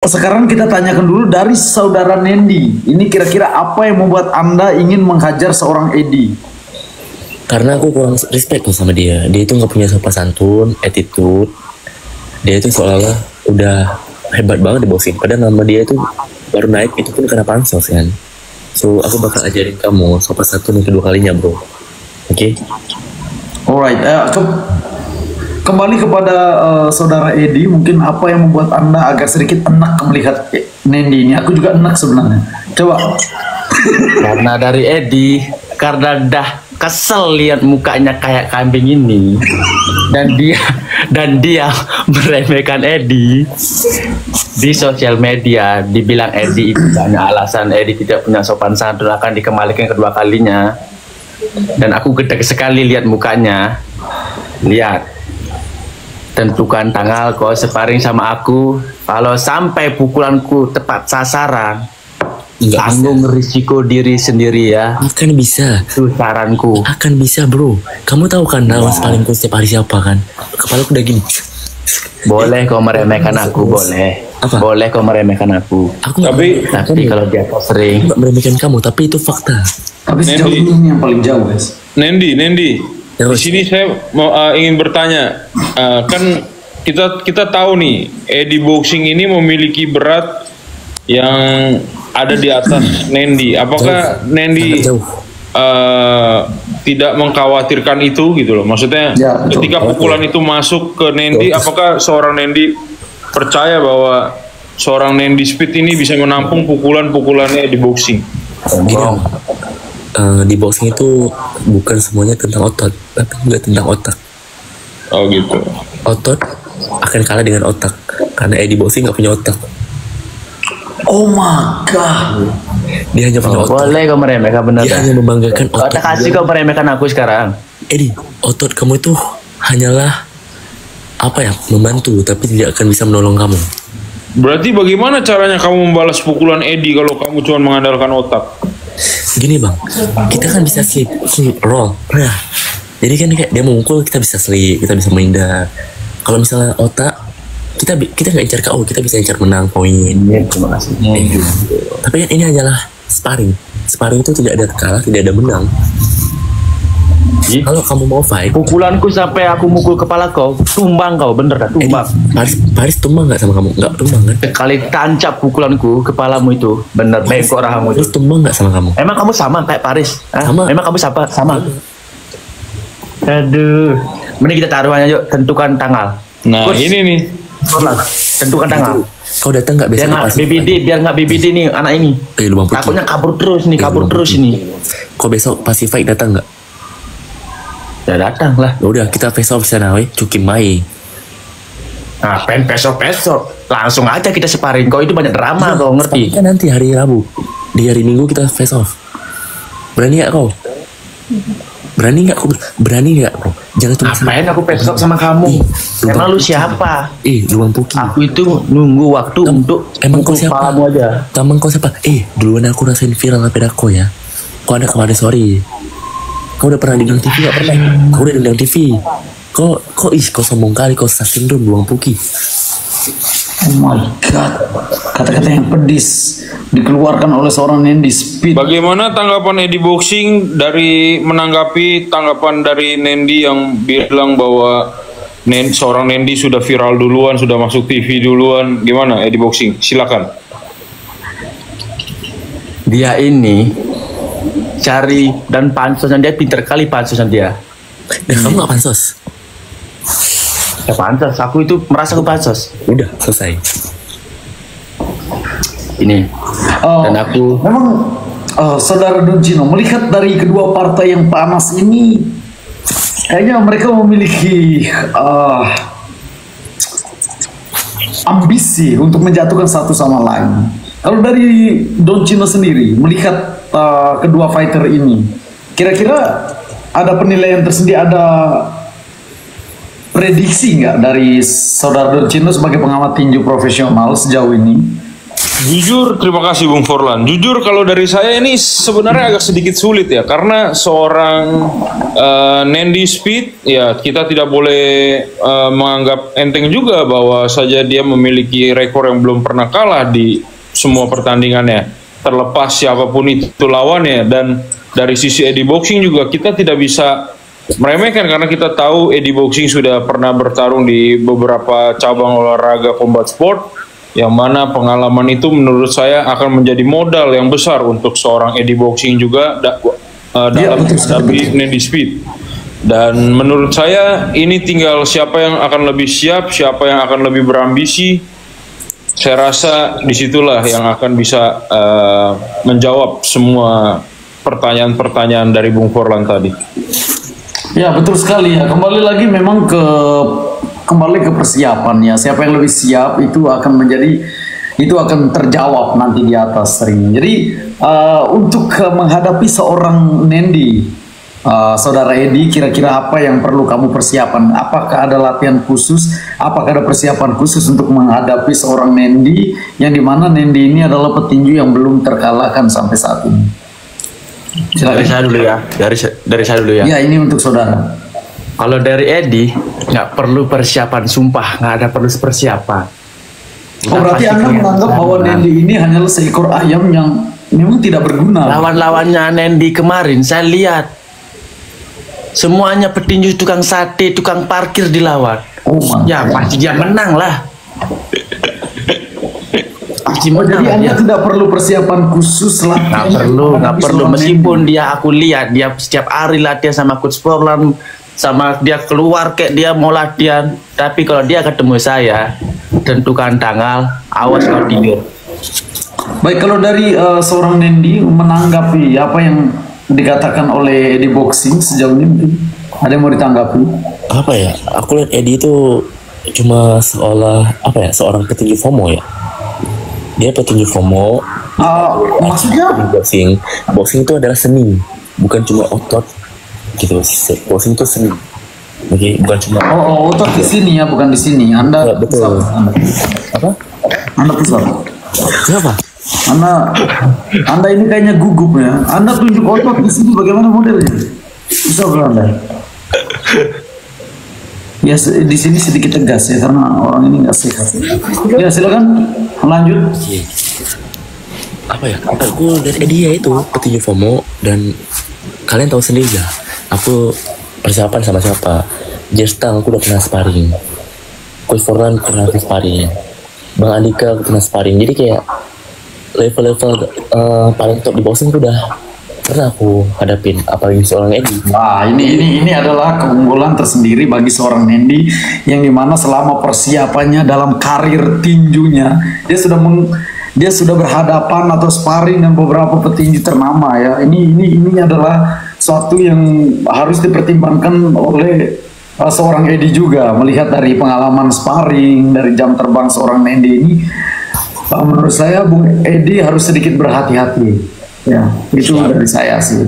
Sekarang kita tanyakan dulu dari saudara Nendi. Ini kira-kira apa yang membuat Anda ingin menghajar seorang Edi? Karena aku kurang respect tuh sama dia. Dia itu nggak punya sopan santun, attitude. Dia itu seolah-olah udah hebat banget di boxing. Padahal nama dia itu baru naik itu pun karena pansos kan. So aku bakal ajarin kamu sopan santun yang kedua kalinya bro. Oke? Alright, kembali kepada saudara Edi, mungkin apa yang membuat Anda agak sedikit enak melihat Nendi ini? Aku juga enak sebenarnya. Coba. Karena dari Edi, karena dah kesel lihat mukanya kayak kambing ini, dan dia meremehkan Edi di sosial media, dibilang Edi itu hanya alasan Edi tidak punya sopan santun akan dikembalikan kedua kalinya. Dan aku gede sekali lihat mukanya. Lihat, tentukan tanggal kau sparring sama aku. Kalau sampai pukulanku tepat sasaran, tanggung risiko diri sendiri ya. Akan bisa. Itu saranku. Akan bisa bro. Kamu tahu kan lawan sparringku setiap hari siapa kan? Kepalaku udah gini. Boleh kau meremehkan aku, boleh. Apa? Boleh kau meremehkan aku. Tapi kalau dia sering nggak meremehkan kamu, tapi itu fakta. Tapi sejauh ini yang paling jauh, guys. Nendi, di sini saya mau ingin bertanya, kan kita tahu nih, Edi Boxing ini memiliki berat yang ada di atas Nendi. Apakah Nendi tidak mengkhawatirkan itu gitu loh? Maksudnya Ya, betul. ketika pukulan itu masuk ke Nendi, apakah seorang Nendi percaya bahwa seorang Nendi Speed ini bisa menampung pukulan-pukulannya di boxing? Di boxing itu bukan semuanya tentang otot, tapi juga tentang otak. Oh gitu. Otot akan kalah dengan otak, karena Edi boxing nggak punya otak. Oh my god. Dia hanya punya otot. boleh kau meremehkan, bener Dia dah. hanya membanggakan otot. Otak kasih kau meremehkan aku sekarang. Edi, otot kamu itu hanyalah apa ya, membantu, tapi tidak akan bisa menolong kamu. Berarti bagaimana caranya kamu membalas pukulan Edi kalau kamu cuma mengandalkan otak? Gini bang, kita kan bisa slip, roll. Nah, jadi kan kayak dia memukul, kita bisa slip, kita bisa menghindar. Kalau misalnya otak, kita nggak incar KO, kita bisa incar menang poin. Terima kasih. Tapi kan ini hanyalah sparring. Sparring itu tidak ada kalah, tidak ada menang. Kalau kamu mau fight, Pukulanku sampai aku mukul kepala kau, tumbang kau, bener dah, tumbang. Paris tumbang nggak sama kamu? Nggak tumbang kan? Sekali tancap pukulanku kepalamu itu, bener bengkok rahangmu itu. Paris tumbang nggak sama kamu? Emang kamu sama kayak Paris? Hah? Sama. Emang kamu sama? Sama. Aduh. Mending kita taruhannya yuk, tentukan tanggal. Nah Coach, ini nih. tentukan tanggal. Kau datang nggak Biar besok nggak pasti? BBD, biar nggak BBD nih anak ini. Lubang putih. Takutnya kabur terus nih, kabur Lubang terus putih. ini. Kau besok pasti fight datang nggak? Ya datang lah. Ya udah kita face off sana, weh. Cukim Mai. Ngapain besok-besok? Langsung aja kita sparring. Kau itu banyak drama, kau Tapi ngerti? kan nanti hari Rabu, di hari Minggu kita face off. Berani nggak kau? Berani nggak kau? Berani nggak kau? Jangan cuma Ngapain aku besok sama kamu? Ih, Emang lu lubang siapa? Luang Puki. Aku itu nunggu waktu untuk Emang kau mukul siapa? kepalamu aja. Emang kau siapa? Duluan aku rasain viral HP aku ya. Kau ada kemarin sorry. Kau udah pernah diundang TV nggak pernah? Kau udah diundang TV. Kau sombong kali, kau sindrom Luang Puki. Oh my god. Kata-kata yang pedis dikeluarkan oleh seorang Nendi Speed. Bagaimana tanggapan Edi Boxing dari menanggapi tanggapan dari Nendi yang bilang bahwa seorang Nendi sudah viral duluan, sudah masuk TV duluan? Gimana Edi Boxing? Silakan. Dia ini cari dan pansosnya dia pinter kali pansosnya dia. Dan kamu nggak pansos? Ya pansos, aku itu merasa aku pansos. Udah selesai. Ini. Dan aku Memang saudara Don Gino melihat dari kedua partai yang panas ini, kayaknya mereka memiliki ambisi untuk menjatuhkan satu sama lain. Kalau dari Don Gino sendiri melihat kedua fighter ini, kira-kira ada penilaian tersendiri, ada prediksi nggak dari saudara Don Gino sebagai pengamat tinju profesional sejauh ini? Jujur, terima kasih Bung Forlan. Jujur kalau dari saya ini sebenarnya agak sedikit sulit ya, karena seorang Nandy Speed, ya kita tidak boleh menganggap enteng juga bahwa saja dia memiliki rekor yang belum pernah kalah di semua pertandingannya, terlepas siapapun itu lawannya. Dan dari sisi Eddie Boxing juga kita tidak bisa meremehkan, karena kita tahu Eddie Boxing sudah pernah bertarung di beberapa cabang olahraga combat sport, yang mana pengalaman itu menurut saya akan menjadi modal yang besar untuk seorang Eddie Boxing juga dalam menghadapi Nandy Speed. Dan menurut saya ini tinggal siapa yang akan lebih siap, siapa yang akan lebih berambisi. Saya rasa disitulah yang akan bisa menjawab semua pertanyaan-pertanyaan dari Bung Forlan tadi. Ya betul sekali ya. Kembali lagi memang kembali ke persiapan ya. Siapa yang lebih siap itu akan terjawab nanti di atas ring. Jadi untuk menghadapi seorang Nandy, saudara Edi, kira-kira apa yang perlu kamu persiapan? Apakah ada latihan khusus? Apakah ada persiapan khusus untuk menghadapi seorang Nandy, yang dimana Nandy ini adalah petinju yang belum terkalahkan sampai saat ini? Dari saya dulu ya. Dari saya dulu ya. Ya, ini untuk saudara. Kalau dari Edi, nggak perlu persiapan, sumpah, nggak ada perlu persiapan. Oh, berarti Anda menganggap bahwa Nandy ini hanyalah seekor ayam yang memang tidak berguna. Lawan-lawannya Nandy kemarin, saya lihat semuanya petinju, tukang sate, tukang parkir dilawan. Oh, ya pasti dia menang lah. Oh, jadi Anda tidak perlu persiapan khusus lah. Nggak perlu. Meskipun aku lihat dia setiap hari latihan sama Coach Forlan, sama dia keluar kayak dia mau latihan. Tapi kalau dia ketemu saya, tentukan tanggal, awas kalau tidur. Baik, kalau dari seorang Nandy menanggapi apa yang dikatakan oleh Eddie Boxing sejauh ini, mungkin ada yang mau ditanggapi? Apa ya? Aku lihat Eddie itu cuma seorang petinju FOMO ya. Dia petinju FOMO. Maksudnya? Boxing itu adalah seni, bukan cuma otot gitu. Boxing itu seni. Oke, bukan cuma otot di sini ya, bukan di sini. Anda ya, betul. Apa? Anda pusat. Siapa? Anda ini kayaknya gugup ya. Anda tunjuk otot di sini, bagaimana modelnya? Bisa Anda? Ya, di sini sedikit tegas ya, karena orang ini nggak sehat. Ya, silakan lanjut. Apa ya? Aku dari dia itu petinju FOMO, dan kalian tahu sendiri ya. Aku persiapan sama siapa? Jestang aku udah pernah sparring. Coach Forlan pernah sparring. Bang Andika aku pernah sparring. Jadi kayak level-level paling top di boxing itu udah pernah aku hadapin, apalagi seorang Eddie. Nah, ini adalah keunggulan tersendiri bagi seorang Nandy, yang dimana selama persiapannya dalam karir tinjunya dia sudah berhadapan atau sparring dengan beberapa petinju ternama ya. Ini adalah suatu yang harus dipertimbangkan oleh seorang Eddie juga, melihat dari pengalaman sparring, dari jam terbang seorang Nandy ini. Menurut saya Bung Eddie harus sedikit berhati-hati. Ya, itu dari saya sih.